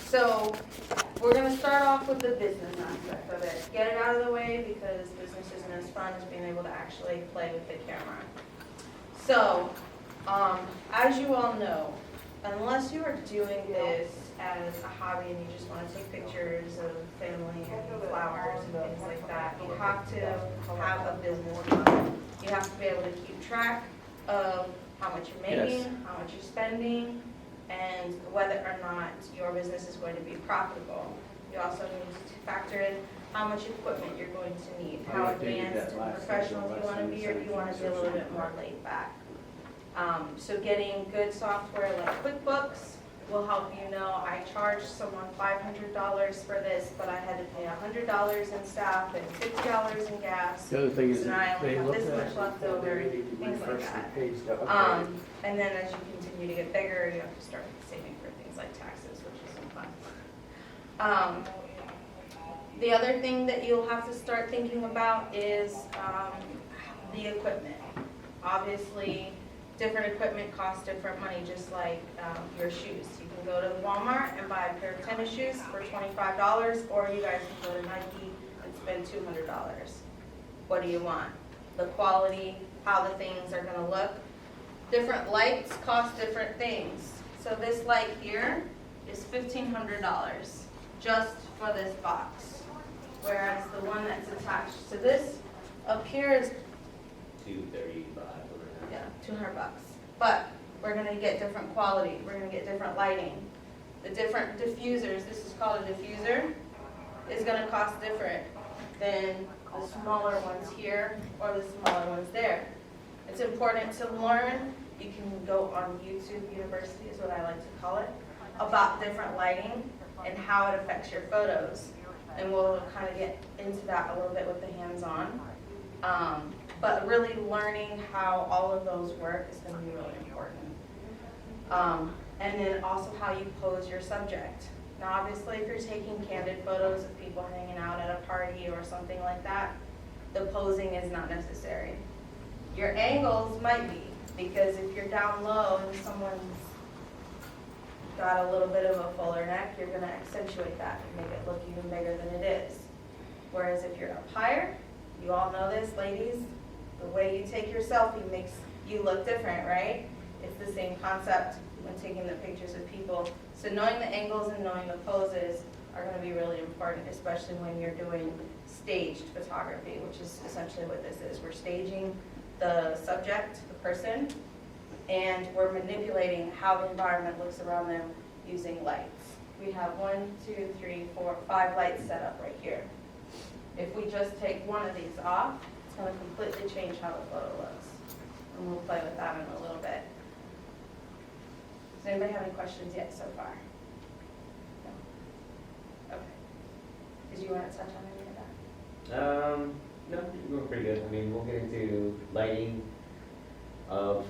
So we're going to start off with the business aspect of it. Get it out of the way because business isn't as fun as being able to actually play with the camera. So, as you all know, unless you are doing this as a hobby and you just want to take pictures of family and flowers and things like that, you have to have a business model. You have to be able to keep track of how much you're making, Yes. how much you're spending, and whether or not your business is going to be profitable. You also need to factor in how much equipment you're going to need, how advanced and professional do you want to be, or do you want to be a little bit more laid back. So getting good software like QuickBooks will help you know. I charged someone $500 for this, but I had to pay $100 in staff and $50 in gas. The other thing is So now I that only they have look this at much it left before over, they need to things like refresh that. the page to update. And then as you continue to get bigger, you have to start saving for things like taxes, which is some fun. The other thing that you'll have to start thinking about is the equipment. Obviously, different equipment costs different money, just like your shoes. You can go to Walmart and buy a pair of tennis shoes for $25, or you guys can go to Nike and spend $200. What do you want? The quality, how the things are going to look. Different lights cost different things. So this light here is $1,500 just for this box, whereas the one that's attached to this up here is yeah, $200. But we're going to get different quality. We're going to get different lighting. The different diffusers, this is called a diffuser, is going to cost different than the smaller ones here or the smaller ones there. It's important to learn. You can go on YouTube University is what I like to call it, about different lighting and how it affects your photos. And we'll kind of get into that a little bit with the hands-on. But really learning how all of those work is going to be really important. And then also how you pose your subject. Now obviously if you're taking candid photos of people hanging out at a party or something like that, the posing is not necessary. Your angles might be, because if you're down low and someone's got a little bit of a fuller neck, you're going to accentuate that and make it look even bigger than it is. Whereas if you're up higher, you all know this, ladies, the way you take your selfie makes you look different, right? It's the same concept when taking the pictures of people. So knowing the angles and knowing the poses are going to be really important, especially when you're doing staged photography, which is essentially what this is. We're staging the subject, the person, and we're manipulating how the environment looks around them using lights. We have 5 lights set up right here. If we just take one of these off, it's going to completely change how the photo looks. And we'll play with that in a little bit. Does anybody have any questions yet so far? No? Okay. Did you want to touch on any of that? No, you're going pretty good. I mean, we'll get into lighting of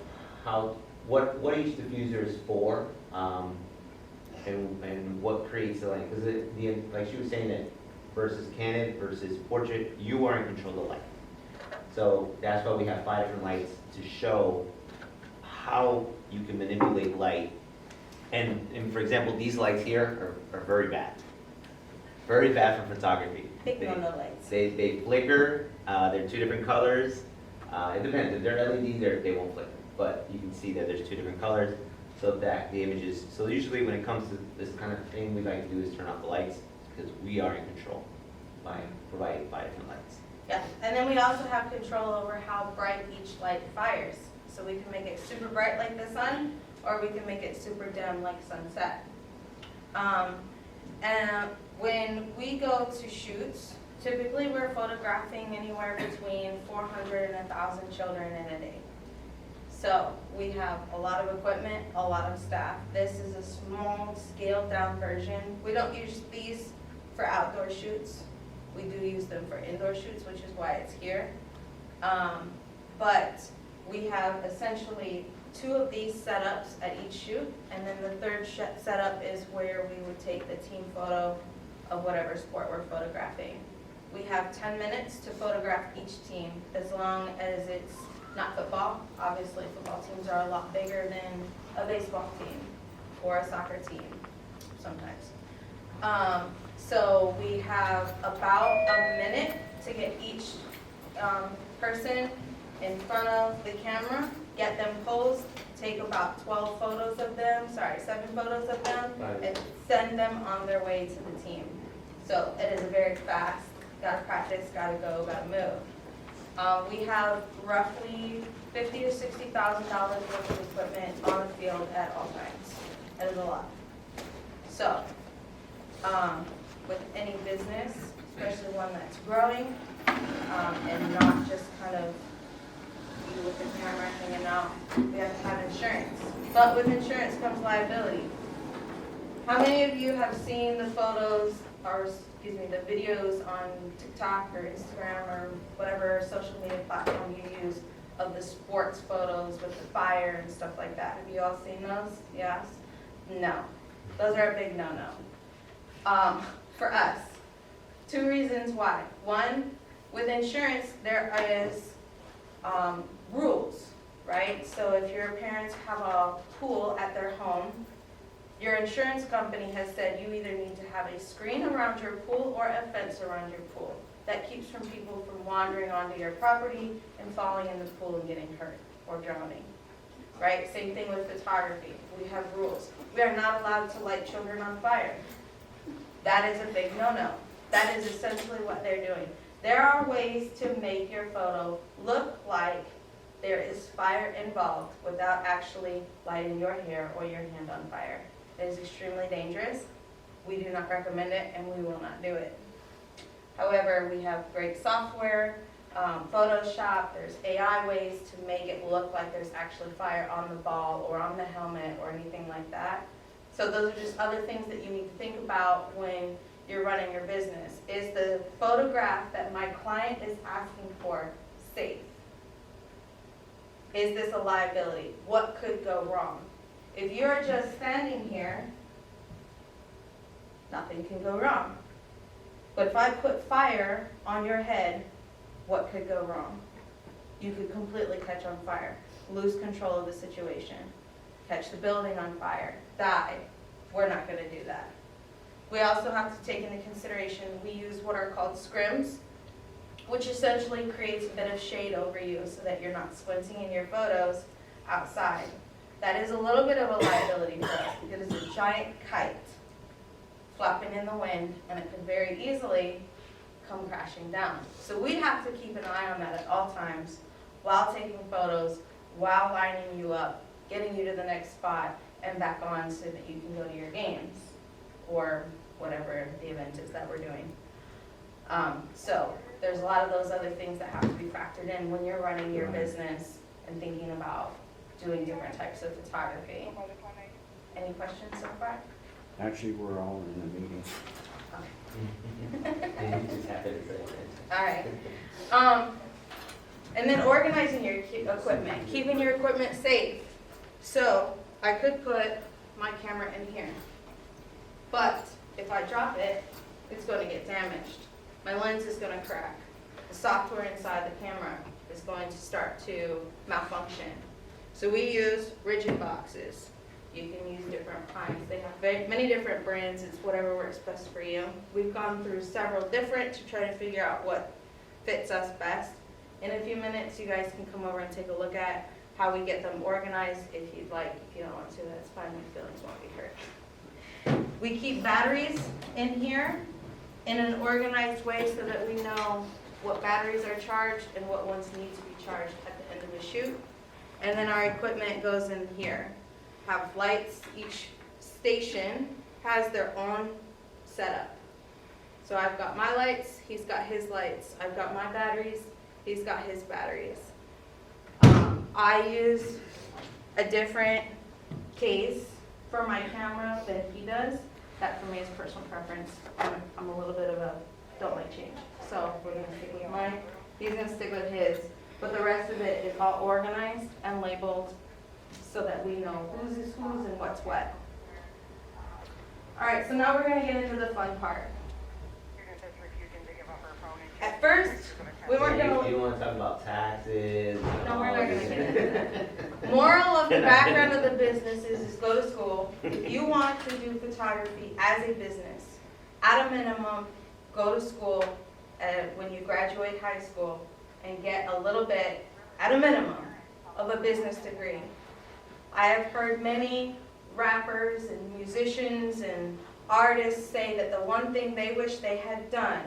what each diffuser is for, and what creates the light. Because like she was saying, that versus candid versus portrait, you are in control of the light. So that's why we have 5 different lights to show how you can manipulate light. And for example, these lights here are very bad. Very bad for photography. Big no-no lights. They flicker. They're 2 different colors. It depends. If they're LEDs, they won't flicker. But you can see that there's 2 different colors, so that the images. So usually when it comes to this kind of thing, we like to do is turn off the lights because we are in control by providing 5 different lights. Yeah, and then we also have control over how bright each light fires. So we can make it super bright like the sun, or we can make it super dim like sunset. And when we go to shoots, typically we're photographing anywhere between 400 and 1,000 children in a day. So we have a lot of equipment, a lot of staff. This is a small scaled down version. We don't use these for outdoor shoots. We do use them for indoor shoots, which is why it's here. But we have essentially 2 of these setups at each shoot, and then the third setup is where we would take the team photo of whatever sport we're photographing. We have 10 minutes to photograph each team, as long as it's not football. Obviously, football teams are a lot bigger than a baseball team or a soccer team. sometimes. So we have about a minute to get each person in front of the camera, get them posed, take about 12 photos of them, 7 photos of them, and send them on their way to the team. So it is a very fast, gotta practice, gotta go, gotta move. We have roughly $50,000 to $60,000 worth of equipment on the field at all times. That is a lot. So, with any business, especially one that's growing, and not just kind of you with the camera hanging out, we have to have insurance. But with insurance comes liability. How many of you have seen the photos, or excuse me, the videos on TikTok or Instagram or whatever social media platform you use of the sports photos with the fire and stuff like that? Have you all seen those? Yes? No. Those are a big no-no. For us, 2 reasons why. One, with insurance, there is rules, right? So if your parents have a pool at their home, your insurance company has said you either need to have a screen around your pool or a fence around your pool. That keeps from people from wandering onto your property and falling in the pool and getting hurt or drowning, right? Same thing with photography. We have rules. We are not allowed to light children on fire. That is a big no-no. That is essentially what they're doing. There are ways to make your photo look like there is fire involved without actually lighting your hair or your hand on fire. It is extremely dangerous. We do not recommend it, and we will not do it. However, we have great software, Photoshop, there's AI ways to make it look like there's actually fire on the ball or on the helmet or anything like that. So those are just other things that you need to think about when you're running your business. Is the photograph that my client is asking for safe? Is this a liability? What could go wrong? If you're just standing here, nothing can go wrong. But if I put fire on your head, what could go wrong? You could completely catch on fire, lose control of the situation, catch the building on fire, die. We're not going to do that. We also have to take into consideration, we use what are called scrims, which essentially creates a bit of shade over you so that you're not squinting in your photos outside. That is a little bit of a liability for us because it's a giant kite flapping in the wind, and it could very easily come crashing down. So we have to keep an eye on that at all times while taking photos, while lining you up, getting you to the next spot and back on so that you can go to your games or whatever the event is that we're doing. So there's a lot of those other things that have to be factored in when you're running your business and thinking about doing different types of photography. Any questions so far? Actually, we're all in a meeting. All right. And then organizing your equipment, keeping your equipment safe. So I could put my camera in here, but if I drop it, it's going to get damaged. My lens is going to crack. The software inside the camera is going to start to malfunction. So we use rigid boxes. You can use different kinds. They have many different brands. It's whatever works best for you. We've gone through several different to try to figure out what fits us best. In a few minutes, you guys can come over and take a look at how we get them organized if you'd like. If you don't want to, that's fine. Your feelings won't be hurt. We keep batteries in here in an organized way so that we know what batteries are charged and what ones need to be charged at the end of the shoot. And then our equipment goes in here. Have lights. Each station has their own setup. So I've got my lights, he's got his lights. I've got my batteries, he's got his batteries. I use a different case for my camera than he does. That for me is personal preference. I'm a little bit of a don't like change. So we're going to stick with mine. He's going to stick with his. But the rest of it is all organized and labeled so that we know whose is whose and what's what. All right, so now we're going to get into the fun part. At first, we weren't going to... You want to talk about taxes? No, we're not going to get into that. Moral of the background of the business is go to school. If you want to do photography as a business, at a minimum, go to school when you graduate high school and get a little bit, at a minimum, of a business degree. I have heard many rappers and musicians and artists say that the one thing they wish they had done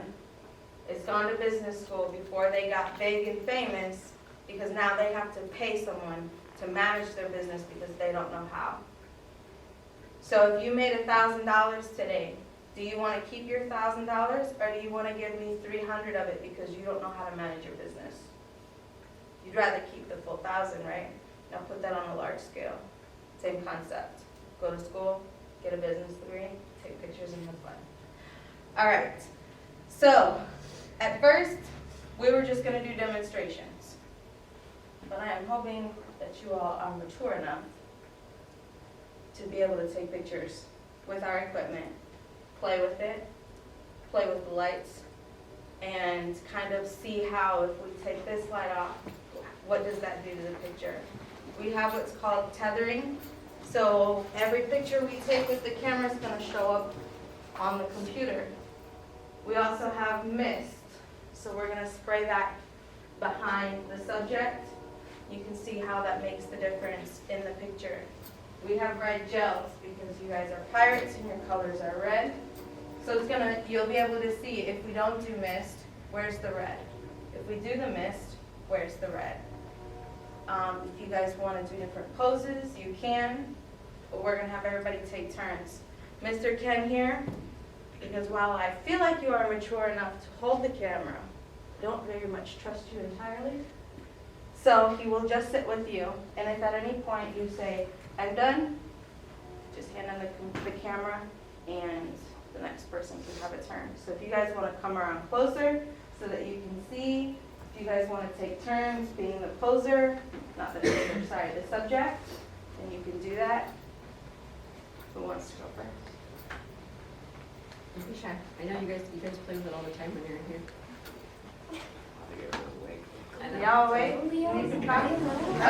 is gone to business school before they got big and famous, because now they have to pay someone to manage their business because they don't know how. So if you made $1,000 today, do you want to keep your $1,000 or do you want to give me 300 of it because you don't know how to manage your business? You'd rather keep the full 1,000, right? Now put that on a large scale. Same concept. Go to school, get a business degree, take pictures and have fun. All right. So at first, we were just going to do demonstrations. But I am hoping that you all are mature enough to be able to take pictures with our equipment, play with it, play with the lights, and kind of see how if we take this light off, what does that do to the picture? We have what's called tethering. So every picture we take with the camera is going to show up on the computer. We also have mist. So we're going to spray that behind the subject. You can see how that makes the difference in the picture. We have red gels because you guys are pirates and your colors are red. So you'll be able to see if we don't do mist, where's the red? If we do the mist, where's the red? If you guys want to do different poses, you can, but we're going to have everybody take turns. Mr. Ken here, because while I feel like you are mature enough to hold the camera, I don't very much trust you entirely. So he will just sit with you, and if at any point you say, I'm done, just hand him the camera, and the next person can have a turn. So if you guys want to come around closer so that you can see, if you guys want to take turns being the poser, not the poser, sorry, the subject, then you can do that. Who wants to go first? Don't be shy. I know you guys play with it all the time when you're in here. I know. Y'all wait? Need some coffee?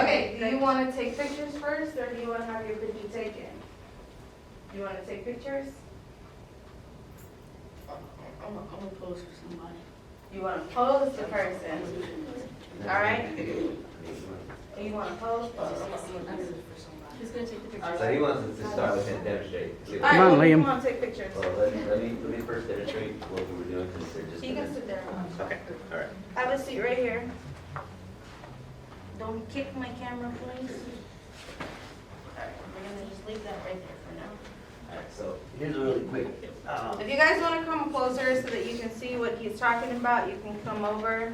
Okay, do you want to take pictures first, or do you want to have your picture taken? Do you want to take pictures? I'm gonna pose for somebody. You want to pose the person, all right? You want to pose? I'm gonna do it for somebody. Who's going to take the picture? So he wants us to start with him demonstrate. All right, on, well, you Liam. want to take pictures? Well, let me first demonstrate what we were doing because they're just. You can sit there. Okay, all right. Have a seat right here. Don't kick my camera, please. All right, we're gonna just leave that right there for now. All right, so here's a really quick. If you guys want to come closer so that you can see what he's talking about, you can come over.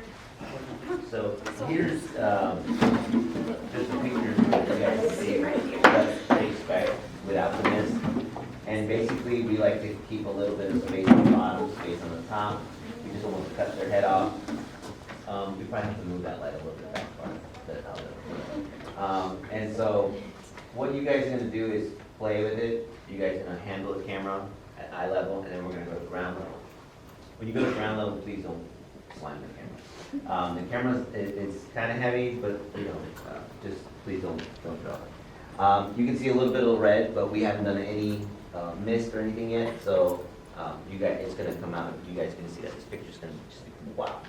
So here's just a picture so you guys can see what they expect without the mist. And basically, we like to keep a little bit of space on the bottom, space on the top. We just don't want to cut their head off. We probably have to move that light a little bit back far. And so what you guys are going to do is play with it. You guys are going to handle the camera at eye level, and then we're going to go to ground level. When you go to ground level, please don't slam the camera. The camera is kind of heavy, but just please don't drop it. You can see a little bit of red, but we haven't done any mist or anything yet, so you guys, it's going to come out. You guys can see that this picture's going to just be wow.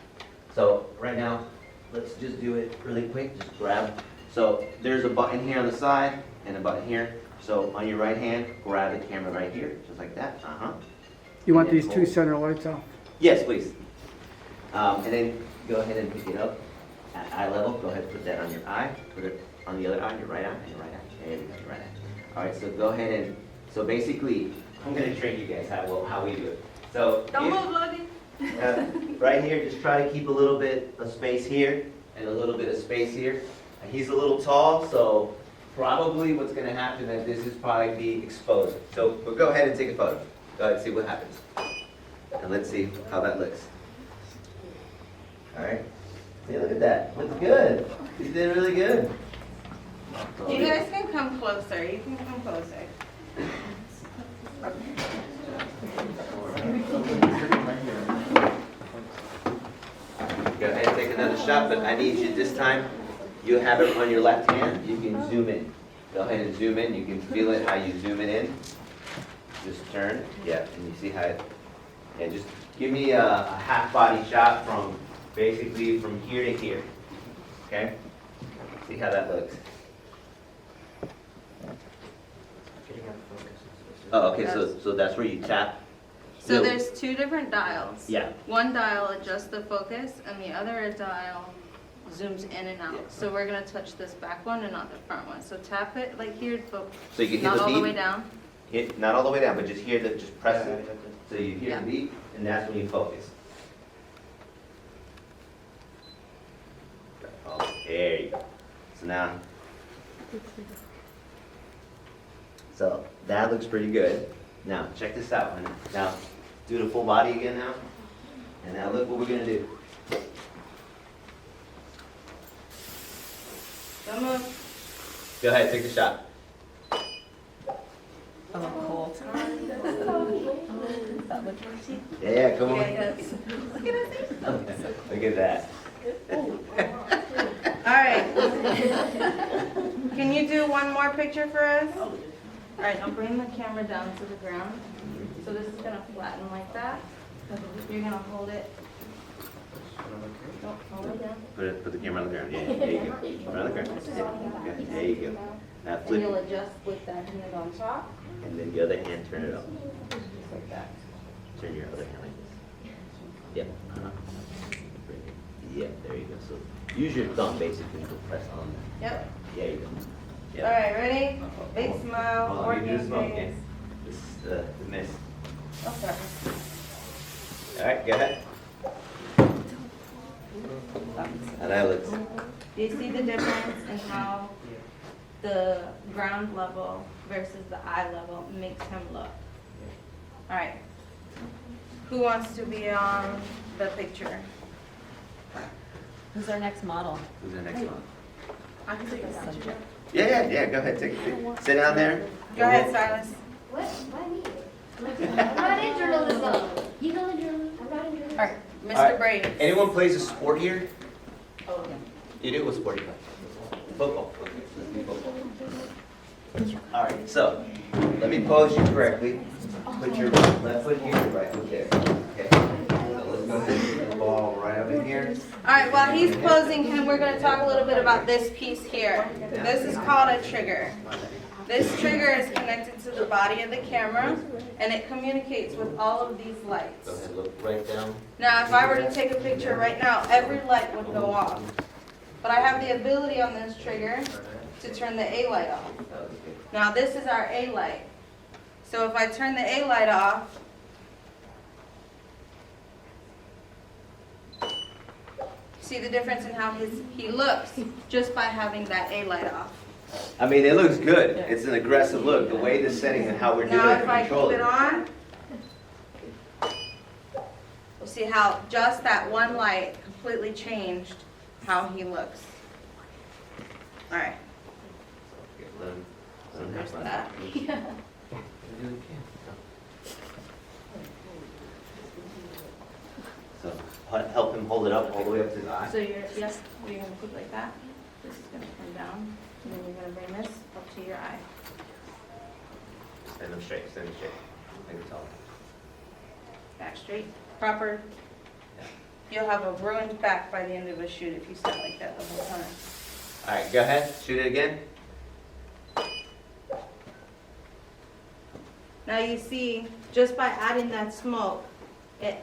So right now, let's just do it really quick. Just grab. So there's a button here on the side and a button here. So on your right hand, grab the camera right here, just like that. You want And then these two hold. center lights off? Yes, please. And then go ahead and pick it up at eye level. Go ahead and put that on your eye. Put it on the other eye, your right eye, and your right eye. There we go, your right eye. All right, so go ahead and, so basically, I'm going to train you guys how we do it. So Don't if- move, Logan. right here, just try to keep a little bit of space here and a little bit of space here. And he's a little tall, so probably what's going to happen is this is probably be exposed. So we'll go ahead and take a photo. Go ahead and see what happens. And let's see how that looks. All right. See, look at that. Looks good. You did really good. You guys can come closer. You can come closer. Go ahead and take another shot, but I need you this time you have it on your left hand, you can zoom in. Go ahead and zoom in, you can feel it how you zoom it in. Just turn, yeah, and you see how it, yeah, just give me a half body shot from, basically from here to here, okay? See how that looks. Oh, okay, so that's where you tap. So there's two different dials. Yeah. One dial adjusts the focus and the other dial zooms in and Yeah. out. So we're gonna touch this back one and not the front one. So tap it like here, but So you can hear not the all the way beep. down. Hit, not all the way down, but just hear the, just press it. So you hear Yeah. the beep, and that's when you focus. Oh, there you go. So now, so that looks pretty good. Now, check this out. Now, do the full body again now. And now look what we're gonna do. Don't move. Go ahead, take the shot. Oh, cool. Yeah, come on. Yeah, yes. Look at that. All right. Can you do one more picture for us? All right, now bring the camera down to the ground. So this is gonna flatten like that. You're gonna hold it. Nope, hold it down. Put the camera on the ground. Yeah, there you go. Put it on the ground. Yeah, there you go. Now And flip you'll it, adjust with that hand on top, and then the other hand, turn it up. just like that. Turn your other hand like this. Yep. Yep, there you go. So use your thumb basically to press on that. Yep. There you go. All Yep. right, ready? Big smile, Hold on, you do working the smoke, face. okay? This is the mist. Okay. All right, go ahead. How that looks. Do you see the difference in how the ground level versus the eye level makes him look? All right. Who wants to be on the picture? Who's our next model? Who's the next one? I can take a picture. Yeah. Go ahead, take a seat. Sit down there. Go ahead, Silas. What? Why me? I'm not in journalism. You know the journalism. I'm not in journalism. All right, All right. Mr. Brady. Anyone plays a sport here? You do? What sport do you play? Football. Okay, so let's do football. All right, so let me pose you correctly. Put your left foot here, right foot there. Okay. So let's go ahead and put the ball right up in here. All right, while he's posing him, we're gonna talk a little bit about this piece here. This is called a trigger. This trigger is connected to the body of the camera, and it communicates with all of these Go lights. ahead, look right down. Now, if I were to take a picture right now, every light would go off. But I have the ability on this trigger to turn the A light off. Now, this is our A light. So if I turn the A light off, see the difference in how he looks just by having that A light off. I mean, it looks good. It's an aggressive look. The way the setting and how we're doing Now, it if I control keep it it. on, you'll see how just that one light completely changed how he looks. All right, Let him there's have fun. that. So help him hold it up all the way up to his eye. So you're gonna put like that. This is gonna come down, and then you're gonna bring this up to your eye. Stand him straight, stand him straight. Make it tall. Back straight, proper. You'll have a ruined back by the end of a shoot if you stand like that the whole time. All right, go ahead, shoot it again. Now you see, just by adding that smoke, it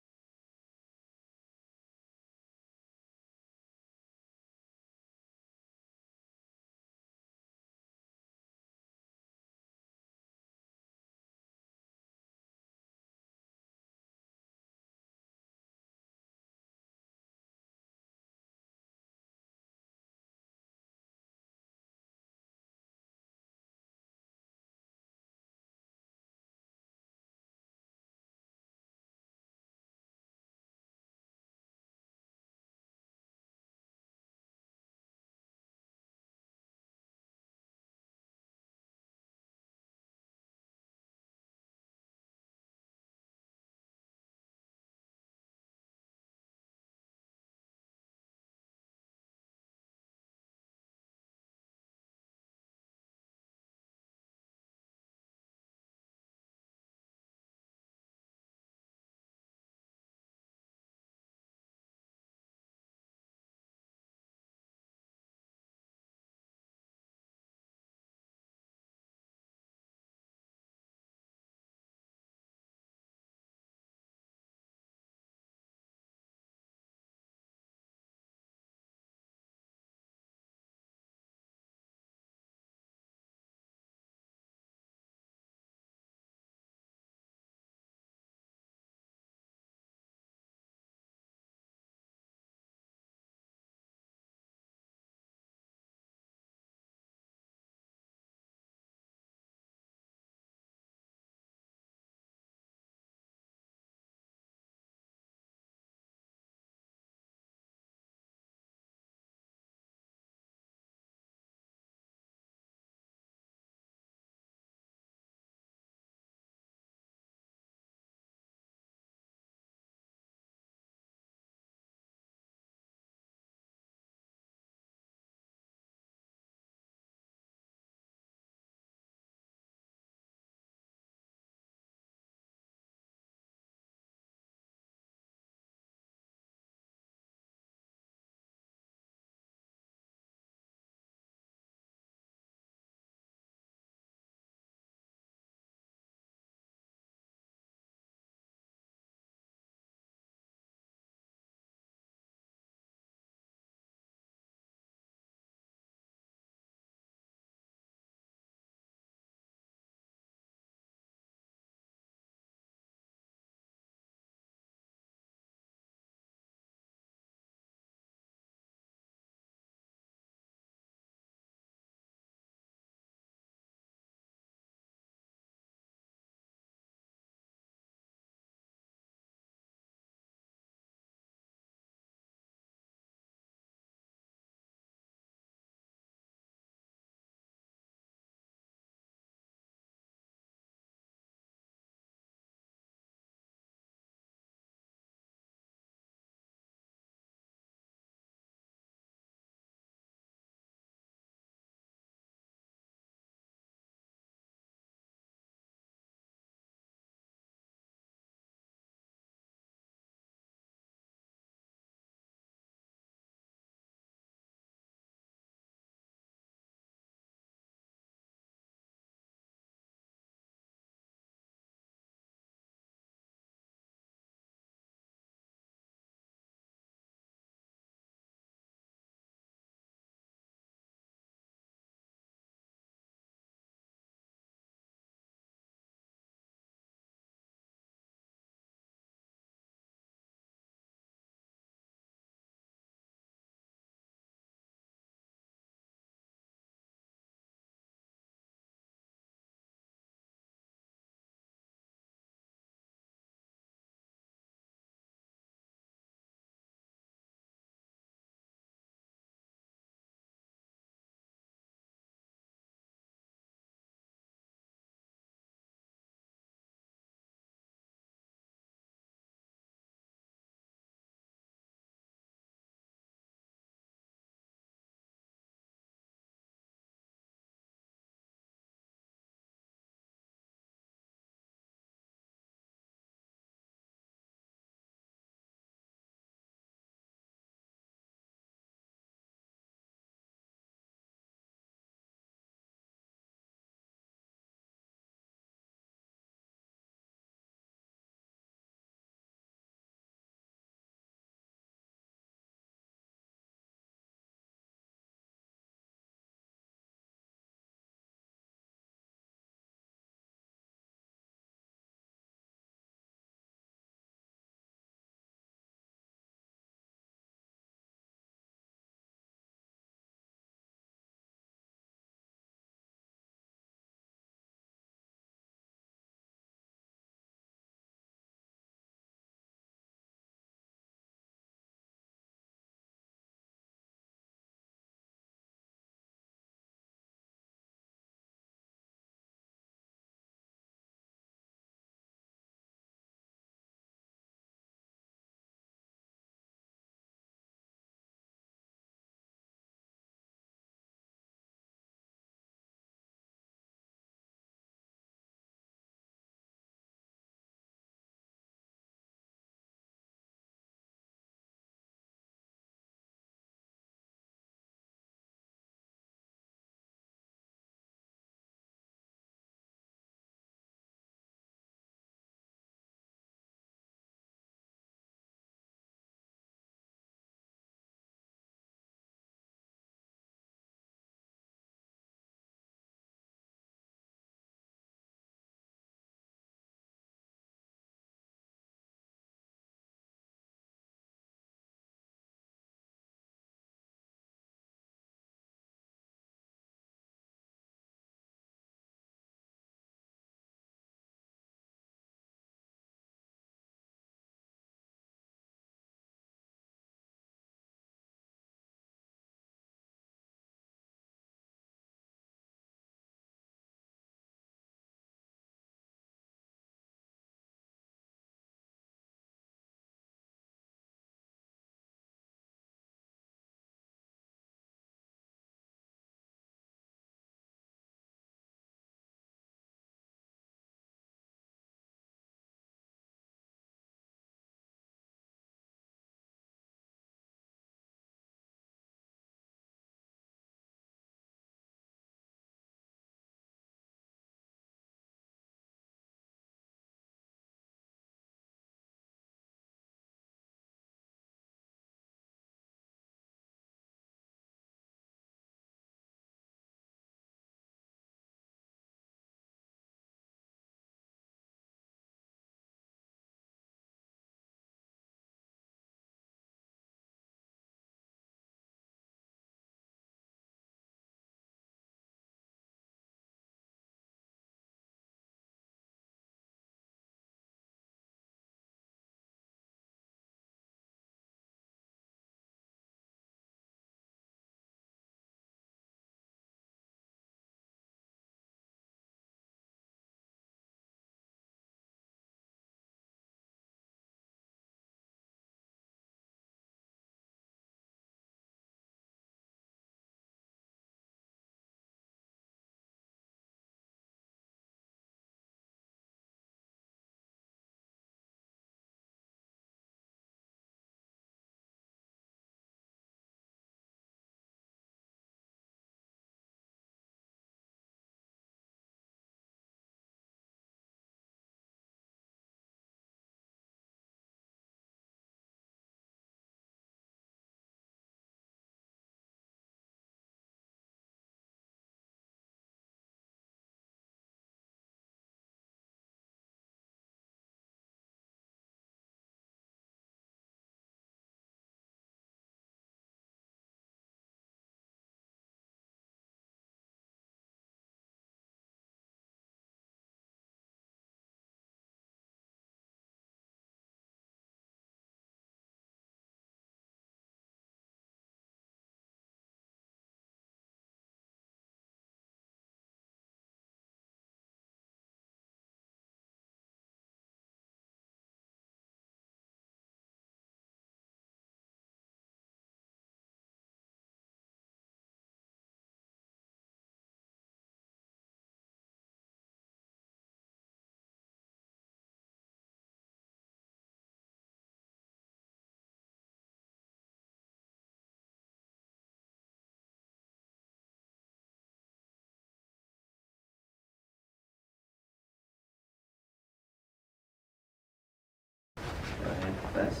Best.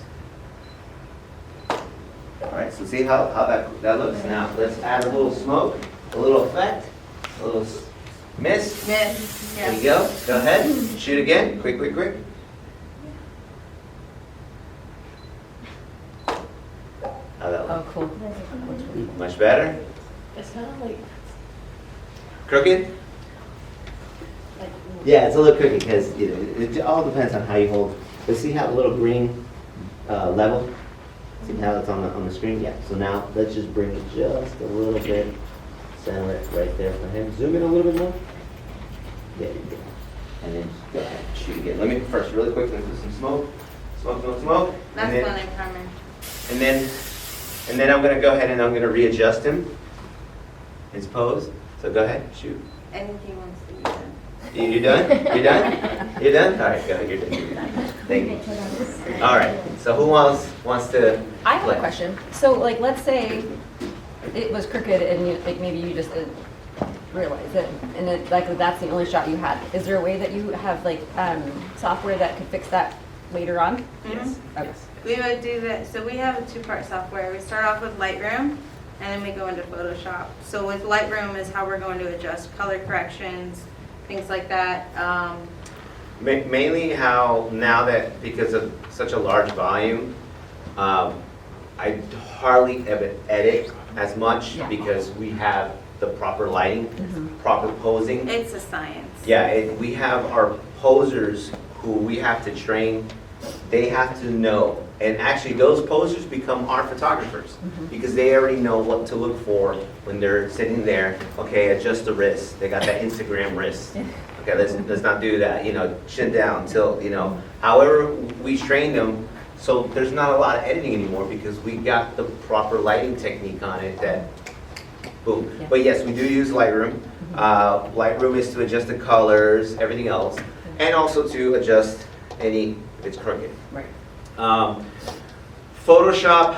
All right, so see how that looks? Now, let's add a little smoke, a little effect, a little mist. Miss, There you yeah. go. Go ahead. Shoot again. Quick, quick, quick. How'd that Oh, look? cool. Much better? It's kind of like, Crooked? Yeah, it's a little crooked because it all depends on how you hold. But see how the little green level? See how it's on the screen? Yeah. So now let's just bring it just a little bit. Center it right there for him. Zoom in a little bit more. There you go. And then go ahead, shoot again. Let me first, really quick, let me put some smoke. Smoke, smoke, smoke. That's And then- funny, Carmen. And then I'm gonna go ahead and I'm gonna readjust him, his pose. So go ahead, shoot. Anything he wants to be done. You done? You done? You done? All right, go ahead, you're done. You're done. Thank you. All right, so who else wants to? I have a play? question. So like, let's say it was crooked and you, like maybe you just didn't realize it, and it, like that's the only shot you had. Is there a way that you have like software that could fix that later on? Mhm. Okay. We would do that, so we have a two-part software. We start off with Lightroom, and then we go into Photoshop. So with Lightroom is how we're going to adjust color corrections, things like that. Mainly how now that because of such a large volume, I hardly ever edit as much Yeah. because we have the proper lighting, Mhm. proper posing. It's a science. Yeah, we have our posers who we have to train. They have to know, and actually those posers become our photographers because they already know what to look for when they're sitting there. Okay, adjust the wrist. They got that Instagram wrist. Okay, let's not do that. You know, chin down, tilt. You know, however we train them, so there's not a lot of editing anymore because we got the proper lighting technique on it. That boom. Yeah. But yes, we do use Lightroom. Lightroom is to adjust the colors, everything else, and also to adjust any if it's crooked. Right. Photoshop,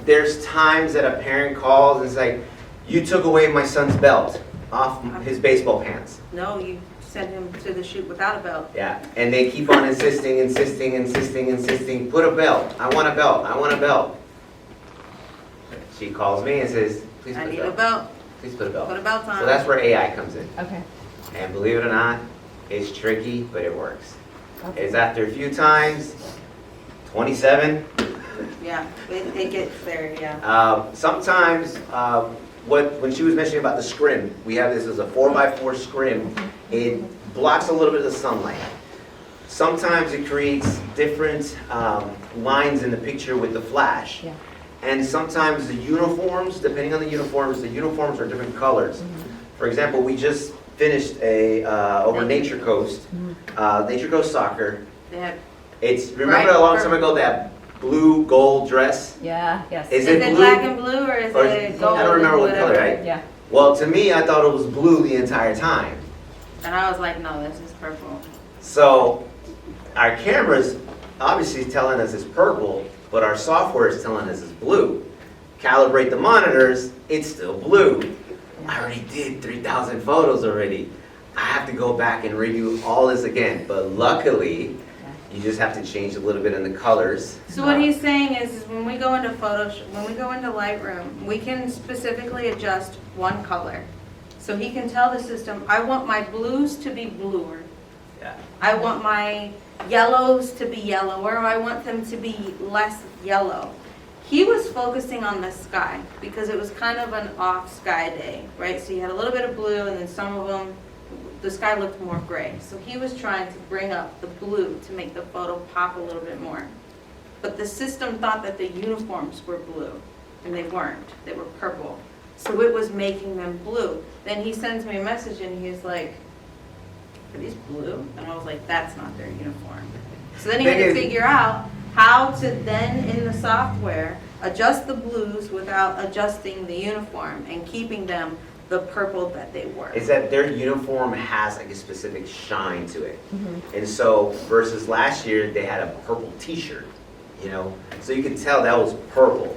there's times that a parent calls and it's like, you took away my son's belt off his baseball pants. No, you send him to the shoot without a belt. Yeah, and they keep on insisting, put a belt, I want a belt, I want a belt. She calls me and says, please I put need a a belt, belt, please put a belt. put a belt on. So that's where AI comes in. Okay. And believe it or not, it's tricky, but it works. Okay. It's after a few times, 27. Yeah, it gets there, yeah. Sometimes, when she was mentioning about the scrim, we have this as a 4x4 scrim. It blocks a little bit of the sunlight. Sometimes it creates different lines in the picture with the flash. Yeah. And sometimes the uniforms, depending on the uniforms are different colors. For example, we just finished over Nature Coast, Nature Coast Soccer. They have, Remember a long time ago that blue gold dress? Yeah. Yes. Is is it it blue? black and blue or is Or it gold? I don't remember what color, whatever? right? Yeah. Well, to me, I thought it was blue the entire time. And I was like, no, this is purple. So our camera's obviously telling us it's purple, but our software is telling us it's blue. Calibrate the monitors, it's still blue. I already did 3,000 photos already. I have to go back and redo all this again, but luckily, you just have to change a little bit in the colors. So what he's saying is when we go into Photoshop, when we go into Lightroom, we can specifically adjust one color. So he can tell the system, I want my blues to be bluer. Yeah. I want my yellows to be yellower, I want them to be less yellow. He was focusing on the sky because it was kind of an off sky day, right? So you had a little bit of blue and then some of them, the sky looked more gray. So he was trying to bring up the blue to make the photo pop a little bit more. But the system thought that the uniforms were blue and they weren't, they were purple. So it was making them blue. Then he sends me a message and he's like, are these blue? And I was like, that's not their uniform. So then he had to figure out how to then, in the software, adjust the blues without adjusting the uniform and keeping them the purple that they were. Is that their uniform has like a specific shine to it. And so versus last year, they had a purple t-shirt, you know? So you could tell that was purple.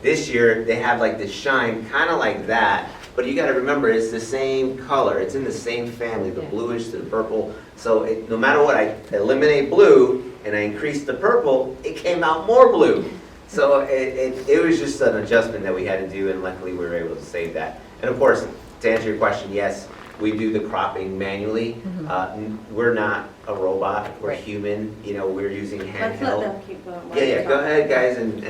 This year, they have like this shine, kind of like that, but you gotta remember, it's the same color. It's in the same family, the Yeah. bluish to the purple. So no matter what, I eliminate blue, and I increased the purple, it came out more blue. So it was just an adjustment that we had to do, and luckily we were able to save that. And of course, to answer your question, yes, we do the cropping manually. We're not a robot, we're Right. human, you know, we're using Let's let handheld. them keep going. while Yeah, you yeah, go talk. ahead, guys, and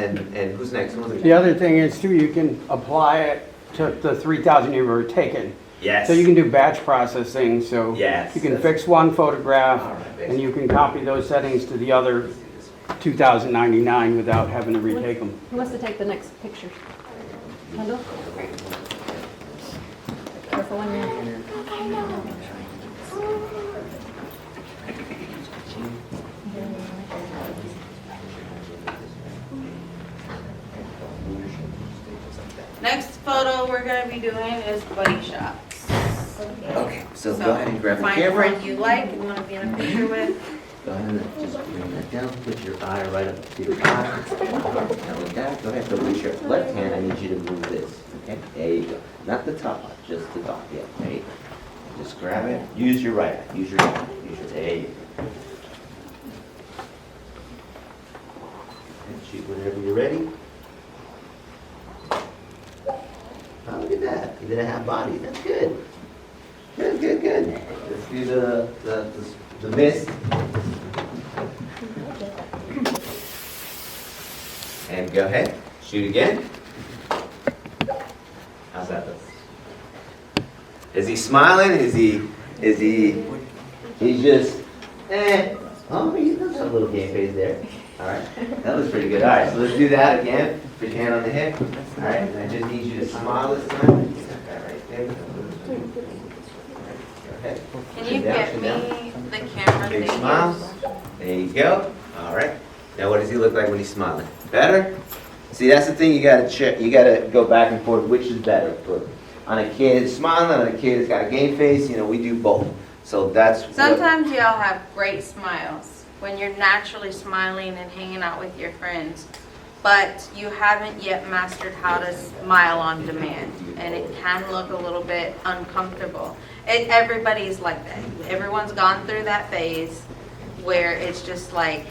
who's next? Who's next? The other thing is too, you can apply it to the 3,000 you've already taken. Yes. So you can do batch processing, so Yes, you can that's- fix one photograph All right, and you can copy those settings to the other 2,099 without having to retake them. Who wants to take the next picture? Kendall? Careful when you're. Next photo we're gonna be doing is buddy shots. Okay, so go ahead and grab the Find a camera. friend you like and wanna be in a picture with. Go ahead and just bring that down, put your eye right up to your eye. Now with that, go ahead, so with your left hand, I need you to move this, okay? There you go. Not the top one, just the top, yeah, there you go. Just grab it, use your right eye, use your right eye, there you go. And shoot whenever you're ready. Oh, look at that, you did a half body, that's good. Good, good, good. Let's do the mist. And go ahead, shoot again. How's that look? Is he smiling? He's just, oh, he's got some little game face there. All right, that looks pretty good. All right, so let's do that again. Put your hand on the hip. All right, and I just need you to smile this time. Get that right there. Go ahead. Can Sit you down, get sit down. me the camera Big thing? smile. There you go. All right. Now what does he look like when he's smiling? Better? See, that's the thing you gotta check. You gotta go back and forth. Which is better? On a kid smiling, on a kid that's got a game face. You know, we do both. So that's what. Sometimes y'all have great smiles when you're naturally smiling and hanging out with your friends, but you haven't yet mastered how to smile on demand, and it can look a little bit uncomfortable. Everybody's like that. Everyone's gone through that phase where it's just like,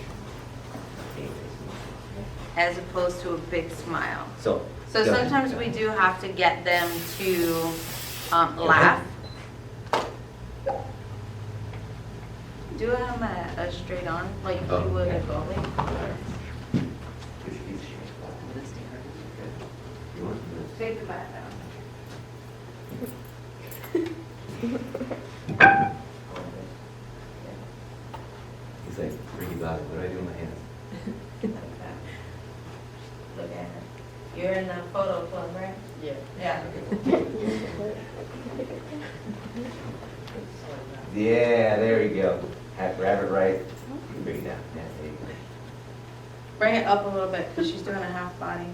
as opposed to a big smile. So. So go ahead. sometimes we do have to get them to laugh. Do them a straight on, like you would a goalie. Take the bat down. He's like, Ricky Bobby, what do I do with my hands? Look at her. You're in the photo club, right? Yeah. Yeah. Yeah, there we go. Grab it right. You can bring it down. Yeah, there you go. Bring it up a little bit, because she's doing a half body.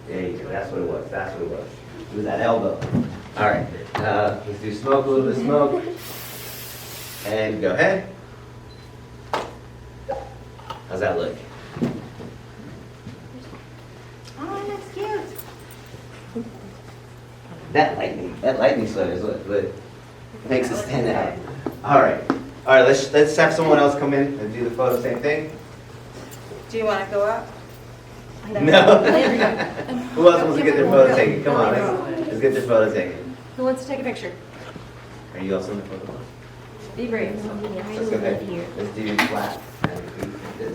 There you go, that's what it was, that's what it was. It was that elbow. All right, let's do smoke, a little bit of smoke. And go ahead. How's that look? Oh, that's cute. That lightning sweater is what makes it stand out. All right, let's have someone else come in and do the photo, same thing. Do you want to go up? No. Who else wants to get their photo taken? Come on, let's get their photo taken. Who wants to take a picture? Are you also in the photo? Be brave. Let's go ahead. Let's do flat.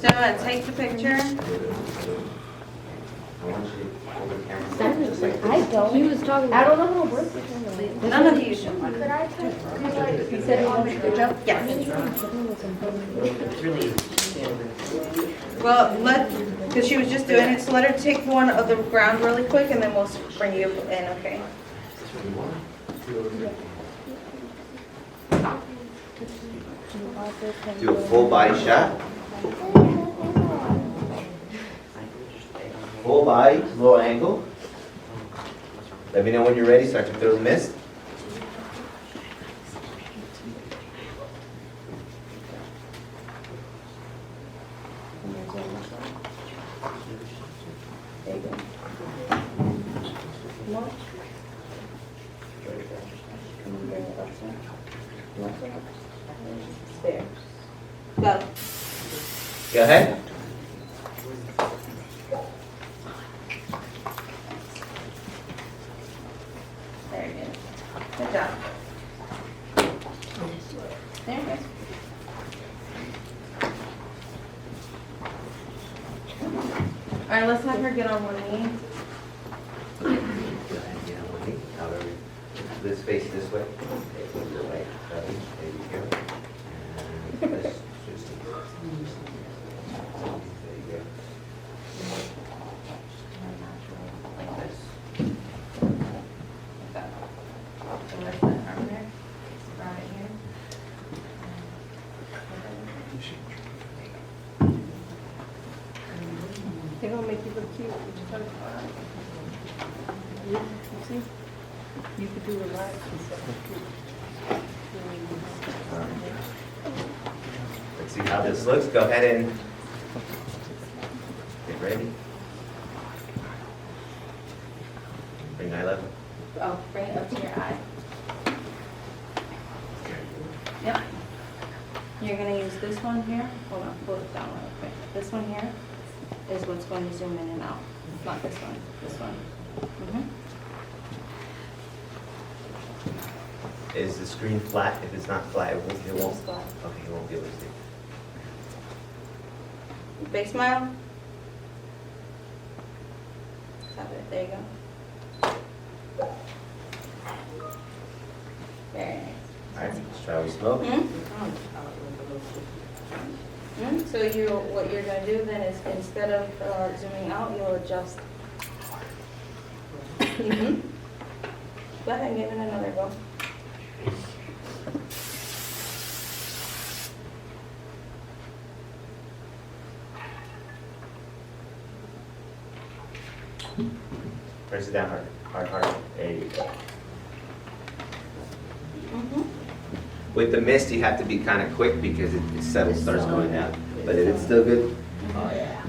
So take the picture. I want you to hold the camera just like I this. don't. He was talking. I don't know how it works. None of you should. Could I touch? He said he wanted to jump. Yes. Well, because she was just doing it, so let her take one of the ground really quick, and then we'll bring you in, okay? Do a full body shot. Full body, low angle. Let me know when you're ready so I can throw the mist. There you go. more. Come and bring it up some. You want some? There. Go. Go ahead. There you go. Good job. There you go. All right, let's have her get on one knee. Go ahead, get on one knee. However, let's face this way. Okay, move your leg. There you go. And let's just. There you go. Like this. Like that. And lift that arm there. Around it here. They're gonna make you look cute. You just gotta try. You see? You could do a lot and stuff. Let's see how this looks. Go ahead and get ready. Bring eye level. Oh, bring it up to your eye. Yep. You're gonna use this one here. Hold on, pull it down real quick. This one here is what's going to zoom in and out. Not this one, this one. Is the screen flat? If it's not flat, it won't. It's flat. Okay, you won't be able to see. Big smile. Stop it, there you go. Very nice. All right, let's try with smoke. So what you're gonna do then is instead of zooming out, you'll adjust. Go ahead and give it another go. Press it down hard, hard, hard. There you go. With the mist, you have to be kind of quick because it settles, starts going down. But if it's still good, oh yeah.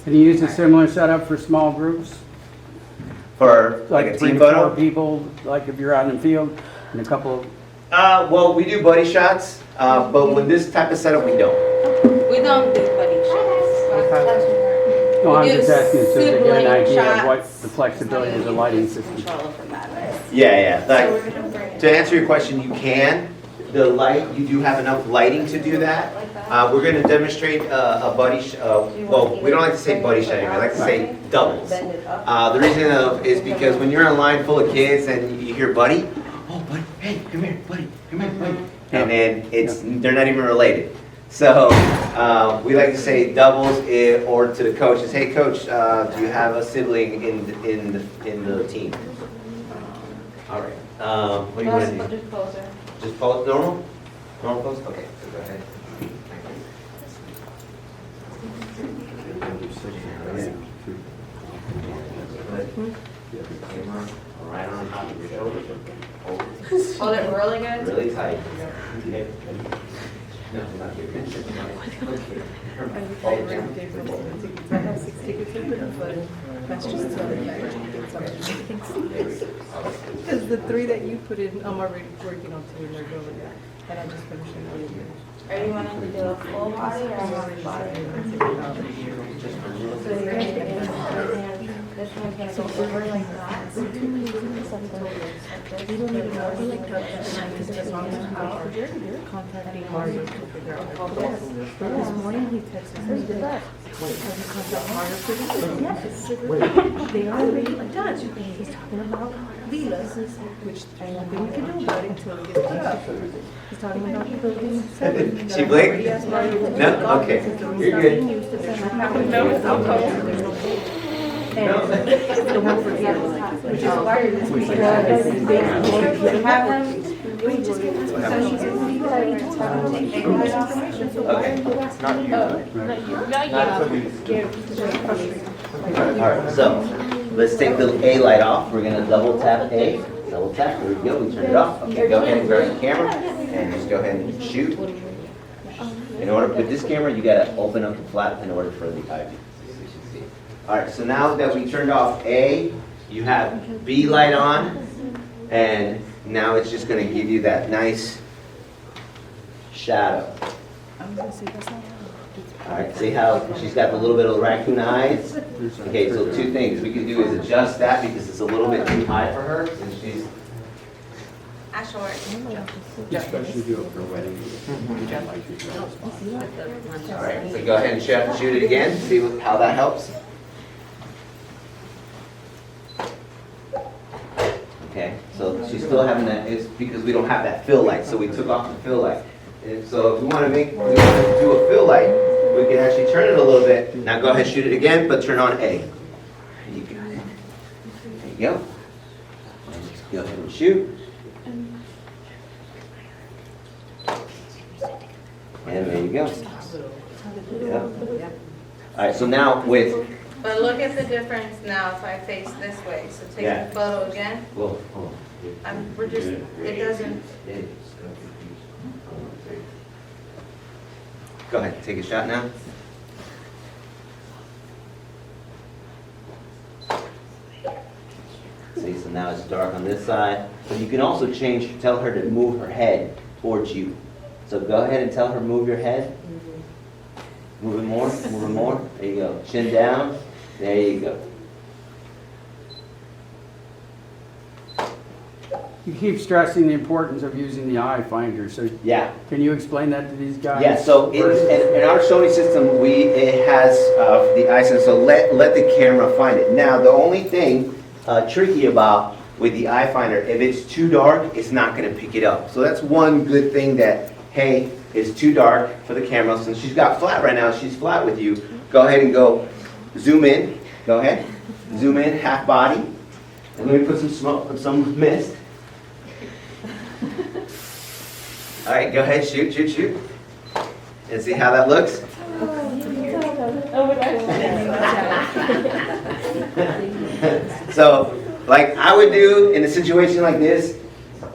Can you use a similar setup for small groups? For like a 3 team to 4 photo? people, like if you're out in the field, and a couple, Well, we do buddy shots, but with this type of setup, we don't. We don't do buddy shots. no, I'm We do just asking so to get an sibling idea of what shots. the flexibility of the lighting system. Control of the matter. Yeah, So we're like, gonna bring it. to answer your question, you can. The light, you do have enough lighting to do that. We're gonna demonstrate a buddy, well, we don't like to say buddy shot, we like to say doubles. Bend it up. The reason is because when you're in a line full of kids and you hear buddy, oh buddy, hey, come here, buddy, come here, buddy. And then they're not even related. So, we like to say doubles or to the coaches, hey coach, do you have a sibling in the team? All right, what do you want to do? Just closer. Just pose normal? Normal pose? Okay, so go ahead. Camera right on top of your shoulders. Hold it really good. Really tight. Okay. No, not here. Because the 3 that you put in, I'm already working on 2 and they're going down. And I just finished it. Are you wanting to do a full body or a half body? So you're gonna get this hand, this one's gonna go over like that. You don't even know, you like because as long as you're contacting Mario to figure out how this morning he texted me that. Have you contacted Mario for this? Yes. They are already done. He's talking about villas, which there's nothing we can do about it until it gets put up. He's talking about the building 7. She blinked? No? Okay. You're good. There's no page. And the one for villas, which is why this because they Have them, we just get, so she's gonna be like, take that information. All right, so let's take the A light off. We're gonna double tap A. Double tap. There we go. We turn it off. Okay, go ahead and grab the camera and just go ahead and shoot. In order with this camera, you gotta open up the flap in order for the eye view. All right, so now that we turned off A, you have B light on, and now it's just gonna give you that nice shadow. All right, see how she's got the little bit of raccoon eyes? Okay, so two things we can do is adjust that because it's a little bit too high for her, since she's, Ashore. Especially do it for a wedding. all right, so go ahead and shoot it again, see how that helps. Okay, so she's still having that, it's because we don't have that fill light, so we took off the fill light. And so if we want to do a fill light, we can actually turn it a little bit. Now go ahead, shoot it again, but turn on A. You got it. There you go. And just go ahead and shoot. And there you go. Yeah. All right, so now with, But look at the difference now if I face this way. So take Yeah. the photo again. well, hold on. We're just, it doesn't, Go ahead, take a shot now. See, so now it's dark on this side. But you can also change, tell her to move her head towards you. So go ahead and tell her move your head. Move it more, move it more. There you go. Chin down. There you go. You keep stressing the importance of using the eye finder, so Yeah. can you explain that to these guys? Yeah, so in our Sony system, it has the ISO, so let the camera find it. Now, the only thing tricky about with the eye finder, if it's too dark, it's not going to pick it up. So that's one good thing that, hey, it's too dark for the camera. Since she's got flat right now, she's flat with you. Go ahead and go zoom in. Go ahead, zoom in, half body. And let me put some smoke, some mist. All right, go ahead, shoot. And see how that looks? So, like I would do in a situation like this,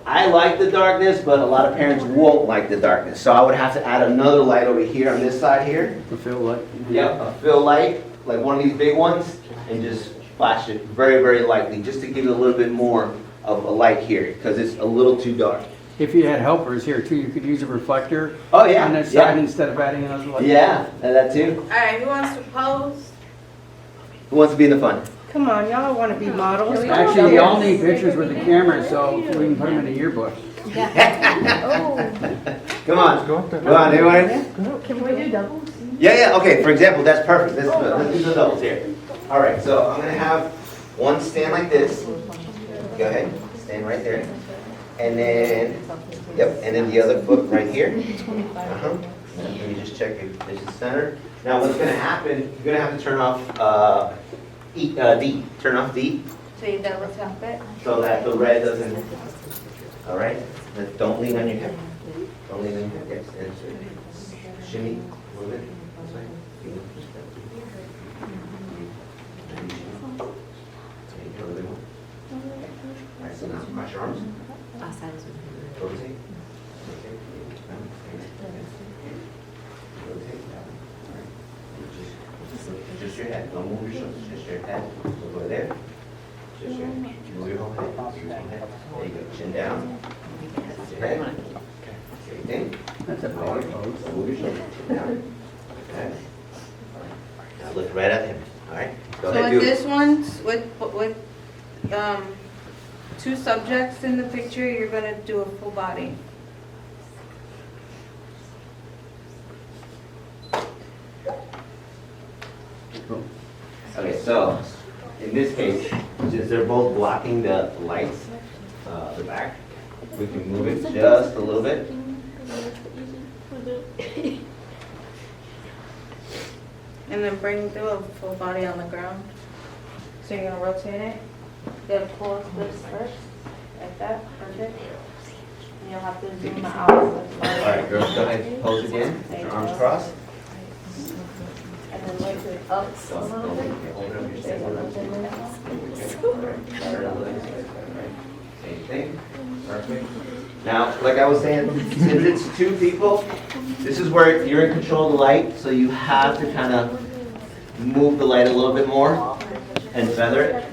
I like the darkness, but a lot of parents won't like the darkness. So I would have to add another light over here on this side here. The fill light? Yep, a fill light, like one of these big ones, and just flash it very, very lightly, just to give it a little bit more of a light here, because it's a little too dark. If you had helpers here too, you could use a reflector Oh, yeah, on this yeah. side instead of adding another light. Yeah, and that too. all right, who wants to pose? Who wants to be in the fun? Come on, y'all want to be models? Actually, we all need pictures with the camera, so we can put them in a yearbook. Come on, anyone? Can we do doubles? Yeah, okay, for example, that's perfect. Let's do the doubles here. All right, so I'm gonna have one stand like this. Go ahead, stand right there. And then, yep, and then the other foot right here. Uh-huh. Let me just check if this is centered. Now, what's gonna happen, you're gonna have to turn off D. Turn off D So you double tap it. so that the red doesn't, all right? Don't lean on your hip. Don't lean on your hip, yes. And shimmy a little bit. This way. There you go, a little bit more. All right, so now cross your arms. Rotate. Rotate. Just your head. Don't move your shoulders. Just your head. Look over there. Just your head. Move your whole head. Move your whole head. There you go. Chin down. Just your head. Same thing. That's a power pose. Move your shoulders. Chin down. Okay. Now look right at him. All right. Go So ahead. with Do this one, with two subjects in the picture, you're gonna do a full body. Okay, so in this case, since they're both blocking the lights, the back, we can move it just a little bit. And then bring do a full body on the ground. So you're gonna rotate it. You gotta pull this first, like that, perfect. And you'll have to zoom out. All right, girls, go ahead, pose again, with your arms crossed. And then lift it up a Don't little bit. hold it up your stand. Same thing, perfect. Now, like I was saying, since it's two people, this is where you're in control of the light, so you have to kind of move the light a little bit more and feather it.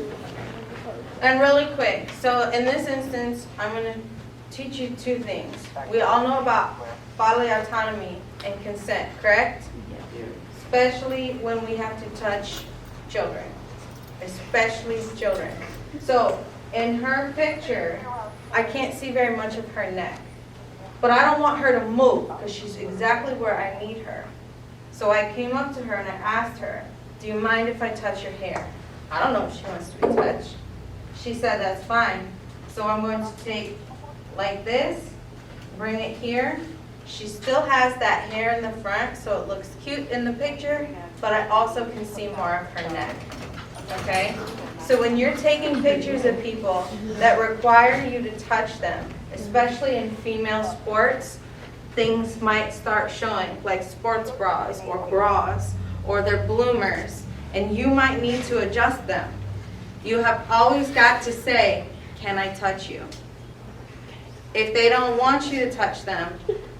And really quick, so in this instance, I'm gonna teach you two things. We all know about bodily autonomy and consent, correct? Especially when we have to touch children, especially children. So in her picture, I can't see very much of her neck, but I don't want her to move because she's exactly where I need her. So I came up to her and I asked her, do you mind if I touch your hair? I don't know if she wants to be touched. She said that's fine. So I'm going to take like this, bring it here. She still has that hair in the front, so it looks cute in the picture, but I also can see more of her neck, okay? So when you're taking pictures of people that require you to touch them, especially in female sports, things might start showing, like sports bras or their bloomers, and you might need to adjust them. You have always got to say, can I touch you? If they don't want you to touch them,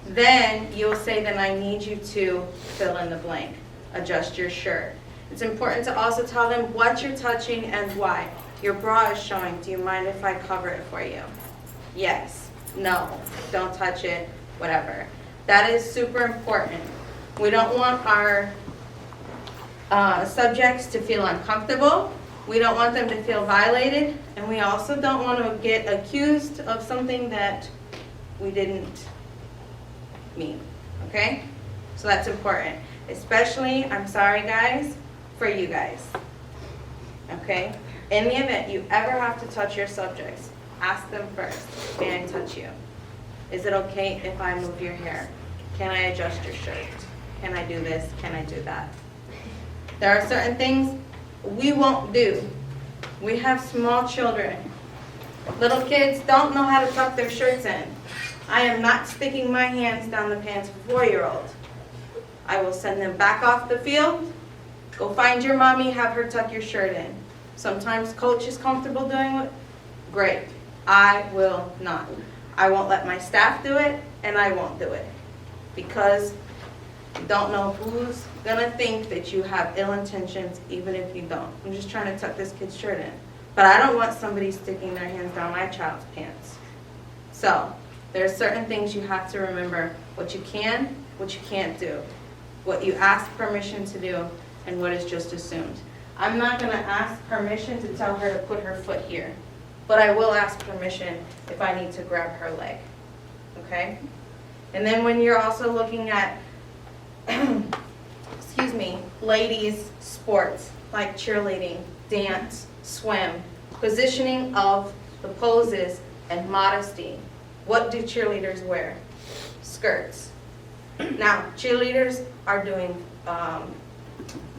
then you'll say, then I need you to fill in the blank, adjust your shirt. It's important to also tell them what you're touching and why. Your bra is showing, do you mind if I cover it for you? Yes, no, don't touch it, whatever. That is super important. We don't want our subjects to feel uncomfortable. We don't want them to feel violated, and we also don't want to get accused of something that we didn't mean, okay? So that's important, especially, I'm sorry guys, for you guys, okay? In the event you ever have to touch your subjects, ask them first, may I touch you? Is it okay if I move your hair? Can I adjust your shirt? Can I do this? Can I do that? There are certain things we won't do. We have small children. Little kids don't know how to tuck their shirts in. I am not sticking my hands down the pants of a 4-year-old. I will send them back off the field. Go find your mommy, have her tuck your shirt in. Sometimes coach is comfortable doing it. Great. I will not. I won't let my staff do it, and I won't do it. Because you don't know who's gonna think that you have ill intentions, even if you don't. I'm just trying to tuck this kid's shirt in. But I don't want somebody sticking their hands down my child's pants. So, there are certain things you have to remember. What you can, what you can't do. What you ask permission to do, and what is just assumed. I'm not gonna ask permission to tell her to put her foot here. But I will ask permission if I need to grab her leg, okay? And then when you're also looking at, excuse me, ladies' sports, like cheerleading, dance, swim, positioning of the poses, and modesty. What do cheerleaders wear? Skirts. Now, cheerleaders are doing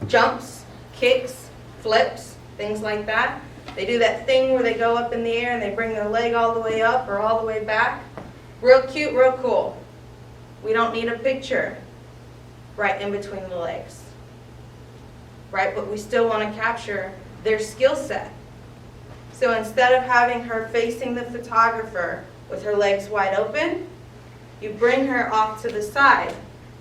jumps, kicks, flips, things like that. They do that thing where they go up in the air and they bring their leg all the way up or all the way back. Real cute, real cool. We don't need a picture right in between the legs, right? But we still want to capture their skill set. So instead of having her facing the photographer with her legs wide open, you bring her off to the side.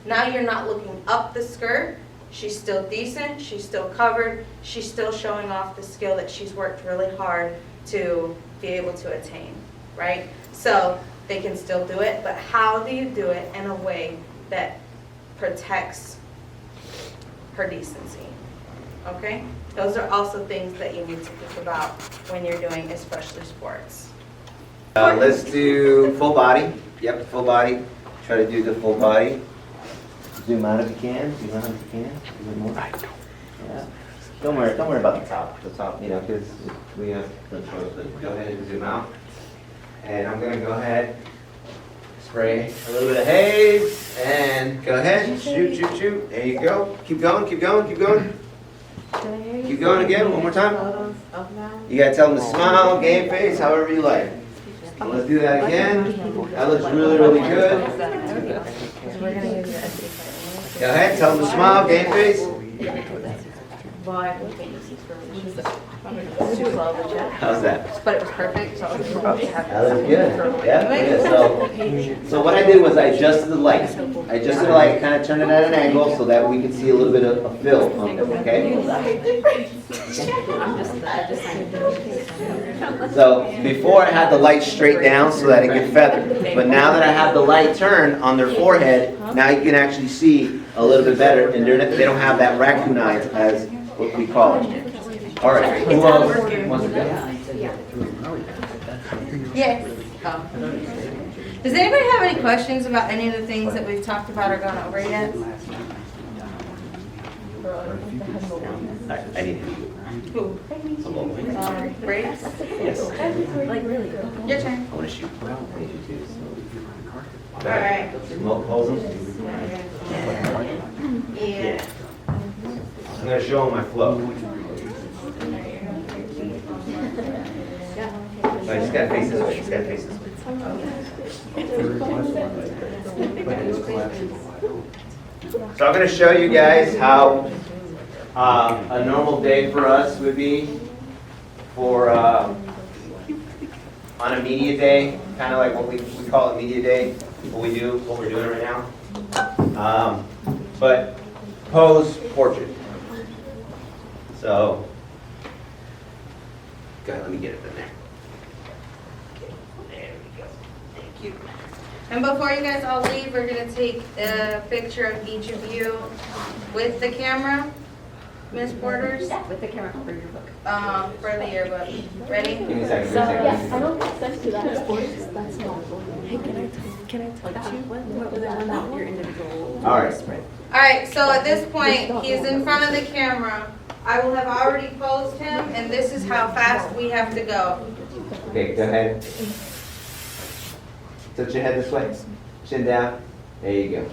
Now you're not looking up the skirt. She's still decent, she's still covered, she's still showing off the skill that she's worked really hard to be able to attain, right? So they can still do it, but how do you do it in a way that protects her decency, okay? Those are also things that you need to think about when you're doing especially sports. Let's do full body. Yep, full body. Try to do the full body. Zoom out if you can. Zoom out if you can. A little more. Yeah. Don't worry about the top. The top, you know, because we have control. Go ahead and zoom out. And I'm gonna go ahead, spray a little bit of haze, and go ahead, shoot, shoot, shoot. There you go. Keep going, keep going, keep going. Keep going again. One more time. You gotta tell them to smile, game face, however you like. Let's do that again. That looks really, really good. Go ahead, tell them to smile, game face. How's that? But it was perfect, so I was That looks good. Yeah. So what I did was I adjusted the light. I adjusted the light, kind of turned it at an angle so that we could see a little bit of fill on them, okay? So before I had the light straight down so that it could feather. But now that I have the light turned on their forehead, now you can actually see a little bit better, and they don't have that raccoon eyes as what we call it. All right, who else wants to go? Yes. Does anybody have any questions about any of the things that we've talked about or gone over yet? I need Who? Brakes? Yes. Like, really? Your turn. I want to shoot. I need you to. All right. Smoke holes. Yeah. I'm going to show them my flow. I just got to face this way. Just got to face this way. So I'm going to show you guys how a normal day for us would be for on a media day, kind of like what we call it media day, what we're doing right now. But pose portrait. So, God, let me get it in there. There we go. Thank you. And before you guys all leave, we're gonna take a picture of each of you with the camera, Miss Porters, With the camera for your book. for the yearbook. Ready? Give me a second. Yes, I don't have access to that. That's not. Hey, can I touch you? What was that one? Your individual. All right. All right, so at this point, he's in front of the camera. I will have already posed him, and this is how fast we have to go. Okay, go ahead. Tilt your head this way. Chin down. There you go.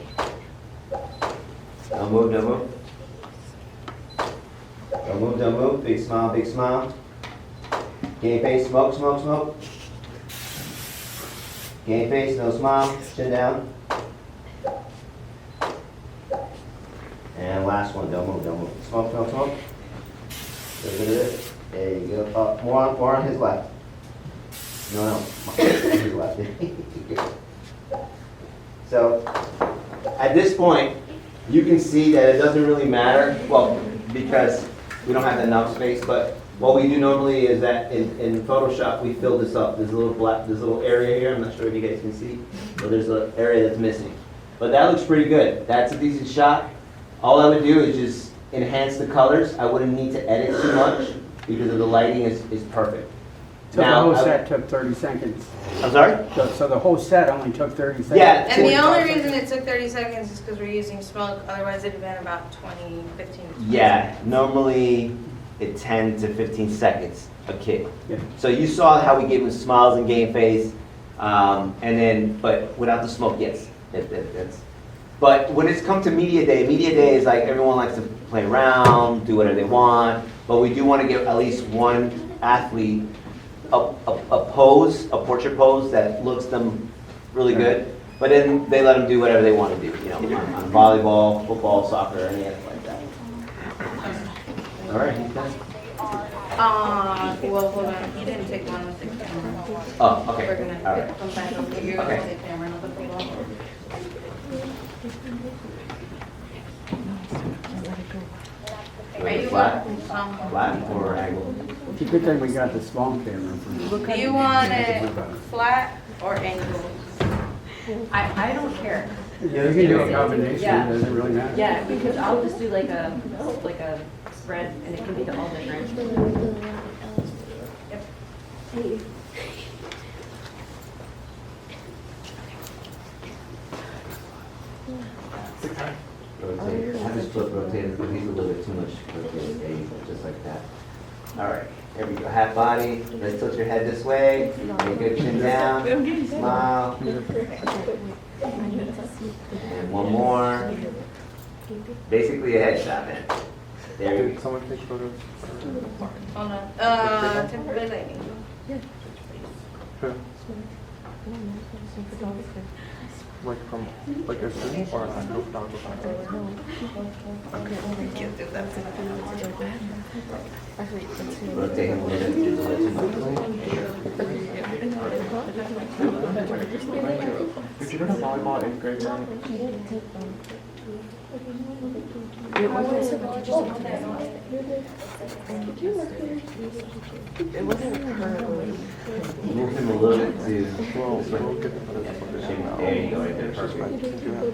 Don't move, don't move. Don't move, don't move. Big smile, big smile. Game face, smoke, smoke, smoke. Game face, no smile. Chin down. And last one, don't move, don't move. Smoke, smoke, smoke. There you go. More on his left. No, his left. So, at this point, you can see that it doesn't really matter, well, because we don't have enough space, but what we do normally is that in Photoshop, we fill this up. There's a little area here, I'm not sure if you guys can see, but there's an area that's missing. But that looks pretty good. That's a decent shot. All I would do is just enhance the colors. I wouldn't need to edit too much because of the lighting is perfect. So the whole set took 30 seconds. I'm sorry? So the whole set only took 30 seconds? Yeah. And the only reason it took 30 seconds is because we're using smoke, otherwise it'd have been about 20, 15. Yeah, normally it's 10 to 15 seconds a kid. Yeah. So you saw how we gave him smiles and game face, and then, but without the smoke, yes. That's. But when it's come to media day is like everyone likes to play around, do whatever they want, but we do want to give at least one athlete a pose, a portrait pose that looks them really good. But then they let them do whatever they want to do, you know, on volleyball, football, soccer, anything like that. All right. Well, hold on, you didn't take one with the camera. Oh, okay. We're gonna All right. come back over here Okay. with the camera, not the football. Are you Flat? want, Flat or angle? It's a good thing we got the small camera. do you want it flat or angled? I don't care. Yeah, you can do a combination, Yeah. it doesn't really matter. Yeah, because I'll just do like a spread and it can be all different. Rotate. I just flip rotate it because he's a little bit too much rotated. There you go, just like that. All right, here we go. Half body. Let's tilt your head this way. Make good chin down. Smile. And one more. Basically a headshot, man. There we go. Someone take photos. Hold on, temporary lighting. Sure. Like from like a Zoom or an actual photographer? Rotate him a little bit. Just a little too much. Did you go to volleyball in grade 9? It wasn't currently. Move him a little bit to. Well, we'll get the There you go, right there, perfect. perspective.